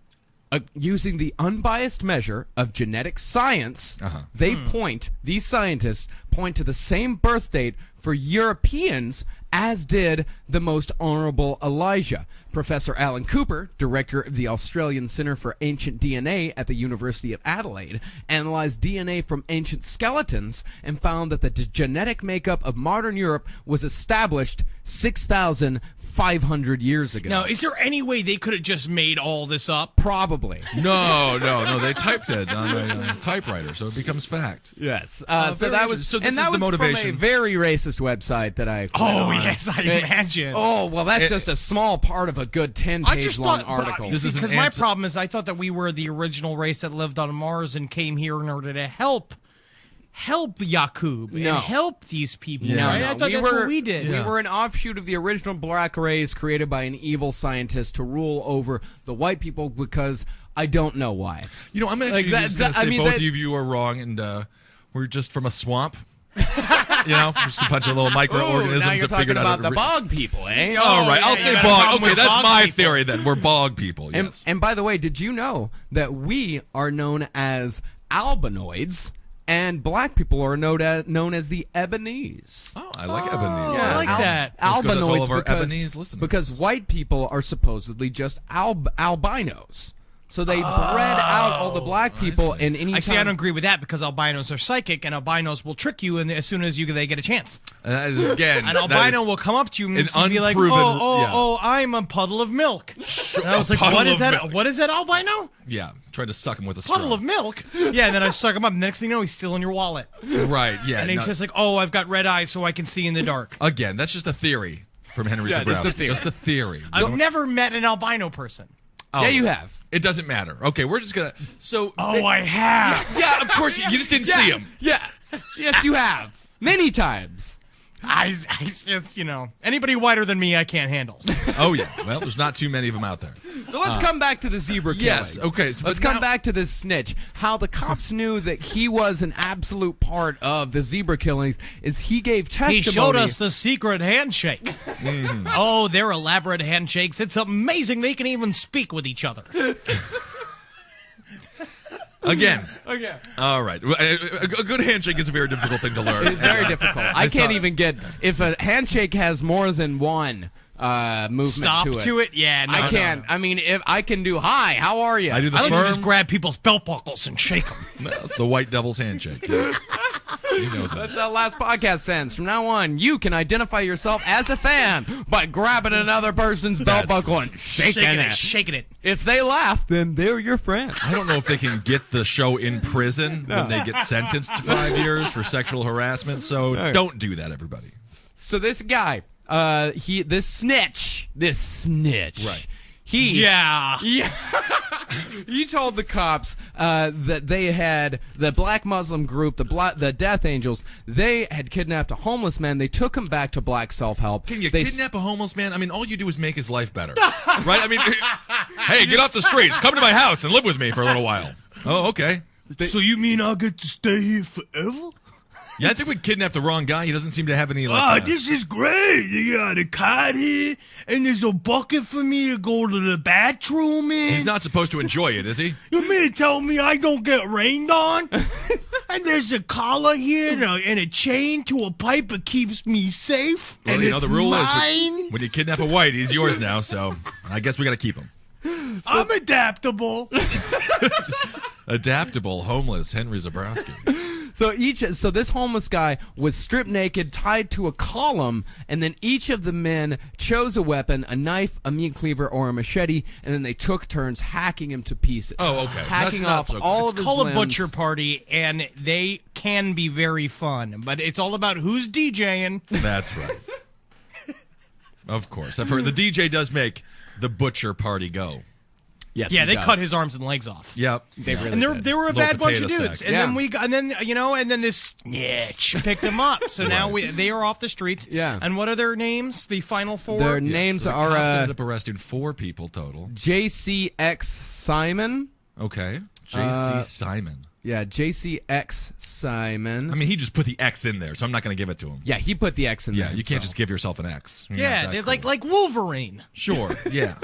Using the unbiased measure of genetic science, these scientists point to the same birth date for Europeans as did the most honorable Elijah. Professor Alan Cooper, director of the Australian Centre for Ancient DNA at the University of Adelaide, analyzed DNA from ancient skeletons and found that the genetic makeup of modern Europe was established 6,500 years ago. Now, is there any way they could have just made all this up? Probably. No, they typed it on a typewriter, so it becomes fact. Yes. very So that was. interesting. So this and that is the was motivation. from a very racist website that I. Oh, went on. yes, I imagine. Oh well, that's just a small part of a good 10-page long article. This is an because my answer- problem is I thought that we were the original race that lived on Mars and came here in order to help Yakub and help these people. Yeah. Right? No, I thought that's what we did. We were an offshoot of the original black race created by an evil scientist to rule over the white people because I don't know why. You know, I'm actually just going to say both of you are wrong, and we're just from a swamp. Just a bunch of little microorganisms now you're that figured talking out about the bog people, eh? All right, I'll yeah, say you got a bog. problem Okay, with that's bog my people. theory then. We're bog people, And, yes. and by the way, did you know that we are known as albinoids and black people are known as the Ebonese? Oh, I like Ebonese. I like that. That's 'cause that's all Albinoids of our because, Ebonese listeners. because white people are supposedly just albinos. So they bred out all the black people, and any I see. I time- don't agree with that because albinos are psychic, and albinos will trick you, and as soon as they get a chance, That is, again, an that albino is will come up to you an and be like, unproven- "Oh, I'm a puddle of milk." And I was like, puddle "What is of that? milk. What is that albino? Yeah, tried to suck him with a straw. Puddle of milk?" Yeah. And then I suck him up. Next thing you know, he's still in your wallet, Right, yeah. and he's no- just like, "Oh, I've got red eyes, so I can see in the dark." again, that's just a theory from Henry Yeah, just a Zabrowski. theory. Just a theory. I've never met an albino person. Yeah, you have. It doesn't matter. Okay, we're just going to... So... Oh, I have. yeah, of course, you just didn't see him. Yeah. Yes, you have. Many times. I just, anybody whiter than me, I can't handle. Oh, yeah. Well, there's not too many of them out there. So let's come back to the zebra killing. Yes, okay, so- let's but come now- back to this snitch. How the cops knew that he was an absolute part of the zebra killings is he gave testimony. He showed us the secret handshake. Oh, they're elaborate handshakes. It's amazing they can even speak with each other. Again. Okay. All right. A good handshake is a very difficult thing to learn. It's very difficult. I can't even get if a handshake has more than one movement Stop to it. Yeah, no, I can't. no. I mean, if I can do hi, how are you? I do the I like to firm. just grab people's belt buckles and shake them. That's the white devil's handshake. Yeah. You know that. That's our last podcast, fans. From now on, you can identify yourself as a fan by grabbing another person's belt buckle and shaking it. Shaking it. If they laugh, then they're your friend. I don't know if they can get the show in prison when they get sentenced to 5 years for sexual harassment, so don't do that, everybody. So this guy, this snitch. Right. Yeah. He told the cops that they had the Black Muslim group, the Death Angels. They had kidnapped a homeless man. They took him back to Black Self-Help. Can you They kidnap a homeless man? I mean, all you do is make his life better. Right? I mean, hey, get off the streets. Come to my house and live with me for a little while. Oh, okay. So you mean I'll get to stay here forever? Yeah, I think we kidnapped the wrong guy. He doesn't seem to have any, like... This is great. You got a cot here, and there's a bucket for me to go to the bathroom in. He's not supposed to enjoy it, is he? You mean to tell me I don't get rained on? And there's a collar here and a chain to a pipe that keeps me safe. Well, and it's the rule mine. is when you kidnap a white, he's yours now. So I guess we got to keep him. I'm adaptable. Adaptable, homeless Henry Zabrowski. So this homeless guy was stripped naked, tied to a column, and then each of the men chose a weapon, a knife, a meat cleaver, or a machete, and then they took turns hacking him to pieces. Oh, okay. Hacking That's off okay. all It's of his called a limbs. butcher party, and they can be very fun. But it's all about who's DJing. That's right. Of course. I've heard the DJ does make the butcher party go. Yes, Yeah, he they does. they cut his arms and legs off. Yep. They really And did. they were a Little bad bunch of potato dudes, sack. and Yeah. then and then this snitch picked them up. So now they are off the streets. Yeah. And what are their names? The final four. Their Yes, names so the are cops ended up arresting 4 people total. JCX Simon. Okay. J.C. Simon. Yeah, JCX Simon. I mean, he just put the X in there, so I'm not going to give it to him. Yeah, he put the X in Yeah, there. you can't so. just give yourself an X. You're not Yeah, that they're cool. like Wolverine. Sure, yeah.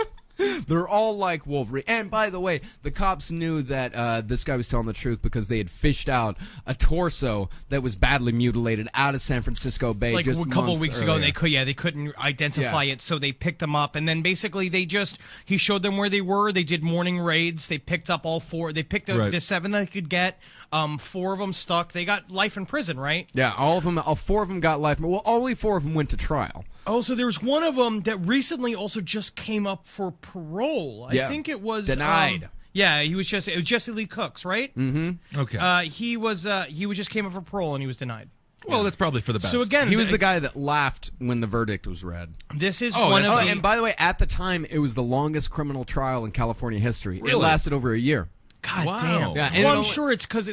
They're all like Wolverine. And by the way, the cops knew that this guy was telling the truth because they had fished out a torso that was badly mutilated out of San Francisco Bay Like just a couple months weeks ago, and earlier. they couldn't identify Yeah. it, so they picked them up, and then basically he showed them where they were. They did morning raids. They picked up all 4. They picked up Right. the 7 they could get. 4 of them stuck. They got life in prison, right? Yeah, all 4 of them got life. Well, only 4 of them went to trial. Oh, so there's one of them that recently also just came up for parole. I Yeah. think it was Denied. Yeah, it was Jesse Lee Cooks, right? Okay. He just came up for parole and he was denied. well, that's probably for the best. So again, He was the guy that laughed when the verdict was read. This is Oh, one that's of Oh, the. and by the way, at the time, it was the longest criminal trial in California history. It Really? lasted over a year. God Wow. damn. Yeah, and well, I'm it- sure it's because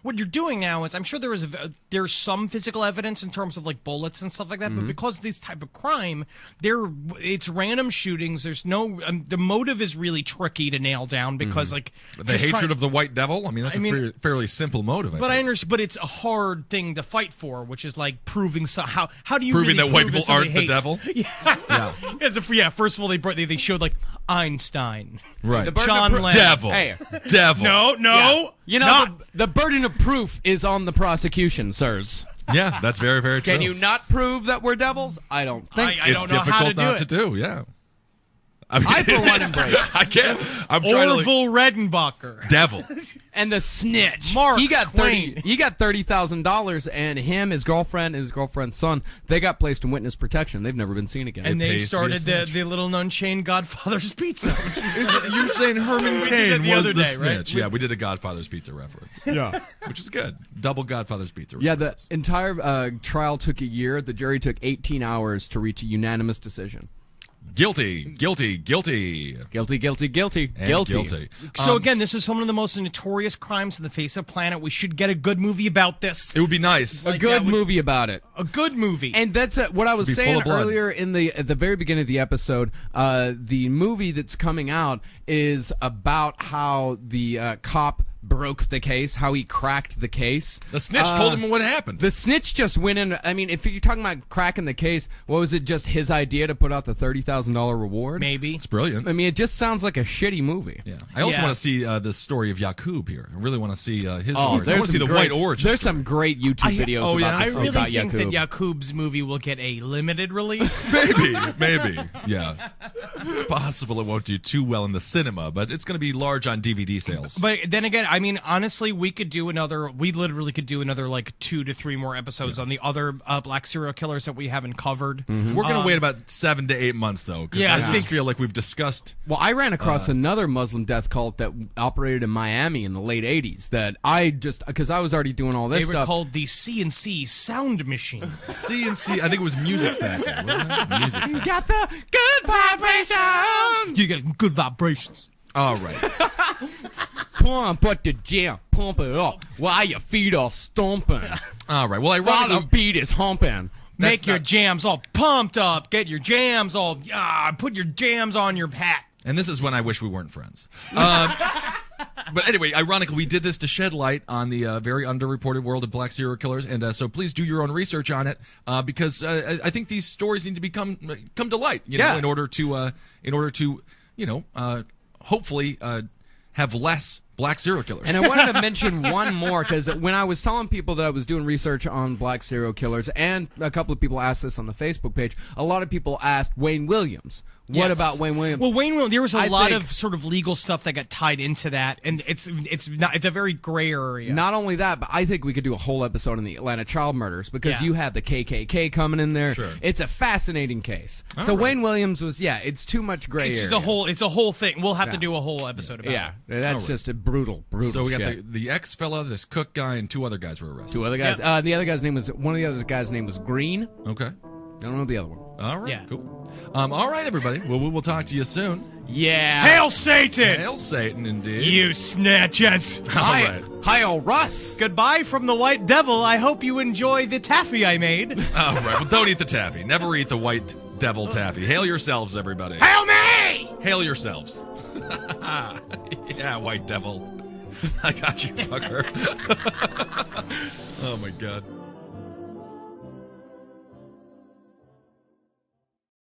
what you're doing now is I'm sure there's some physical evidence in terms of like bullets and stuff like that, but because of this type of crime, it's random shootings. There's no the motive is really tricky to nail down because like the just hatred try- of the white devil? I mean, that's a fairly simple motive. But I think. understand. But it's a hard thing to fight for, which is like proving how do you Proving really that white prove people somebody aren't the hates? devil? Yeah. First of all, they showed like Einstein, Right. John Lennon. Devil. Hey. Devil. No. You know, the burden of proof is on the prosecution, sirs. Yeah, that's very, very true. Can you not prove that we're devils? I don't think I It's don't know difficult how to do not it. to do, yeah. I mean, I, for one, embrace it. I can't. I'm trying to Orville Redenbacher. devil. And the snitch. Mark he got Twain. $30,000, and him, his girlfriend, and his girlfriend's son, they got placed in witness protection. They've never been seen again. And they pays to be a started snitch. the little Unchained Godfather's Pizza. You're saying Herman We did Cain that the was other the day, right? snitch. Yeah, we did a Godfather's Pizza reference. yeah. Which is good. Double Godfather's Pizza Yeah, the references. entire trial took a year. The jury took 18 hours to reach a unanimous decision. Guilty, guilty, guilty, Guilty, guilty, guilty, and guilty. So again, this is one of the most notorious crimes on the face of the planet. We should get a good movie about this. It would be nice. A Like, good that would- movie about it. A good movie. And that's what I was Should be full saying of blood. earlier at the very beginning of the episode. The movie that's coming out is about how the cop broke the case, how he cracked the case. The snitch told him what happened. The snitch just went in. I mean, if you're talking about cracking the case, what was it? Just his idea to put out the $30,000 reward? Maybe. It's brilliant. I mean, it just sounds like a shitty movie. Yeah. I also Yeah. want to see the story of Yakub here. I really want to see his Oh, origin. I want to see the white origin. There's story. some great YouTube videos oh, yeah? about I this really about think Yakub. that Yakub's movie will get a limited release. Maybe. Yeah. It's possible it won't do too well in the cinema, but it's going to be large on DVD sales. But then again, I mean, honestly, we literally could do another like 2 to 3 more episodes on the other black serial killers that we haven't covered. We're going to wait about 7 to 8 months, though. 'Cause Yeah, I I just think- feel like we've discussed. Well, I ran across another Muslim death cult that operated in Miami in the late 80s that I just, because I was already doing all They this were stuff. called the CNC Sound Machine. CNC, I think it was Music Factory, wasn't it? Music Factory. Got the good vibrations! You get good vibrations. All right. Pump at the jam, pump it up while your feet are stomping. All right. Well, While the ironically, beat is humping. That's Make your not- jams all pumped up. Get your jams all. Put your jams on your hat. and this is when I wish we weren't friends. But anyway, ironically, we did this to shed light on the very underreported world of black serial killers, and so please do your own research on it because I think these stories need to come to light, you know, in order to hopefully have less black serial killers. And I wanted to mention one more, because when I was telling people that I was doing research on black serial killers, and a couple of people asked this on the Facebook page, a lot of people asked Wayne Williams. What Yes. about Wayne Williams? Well, Wayne Williams, there was I a lot think- of sort of legal stuff that got tied into that, and it's a very gray area. Not only that, but I think we could do a whole episode on the Atlanta child murders, because Yeah. you have the KKK coming in there. Sure. It's a fascinating case. All So right. Wayne Williams was, it's too much gray It's area. just a whole thing. We'll have to do a whole episode about Yeah, it. that's All right. just a brutal So we got shit. the ex fella, this cook guy, and 2 other guys were arrested. 2 other guys. Yeah. The other guy's name was Green. Okay. I don't know the other one. All right. Yeah. Cool. All right, everybody. Well, we'll talk to you soon. Yeah. Hail Satan! Hail Satan, indeed. You snatchers! All right. Hi, Russ. Goodbye from the White Devil. I hope you enjoy the taffy I made. All right. Well, don't eat the taffy. Never eat the white devil taffy. Hail yourselves, everybody. Hail me! Hail yourselves. Yeah, white devil. I got you, fucker. Oh, my God.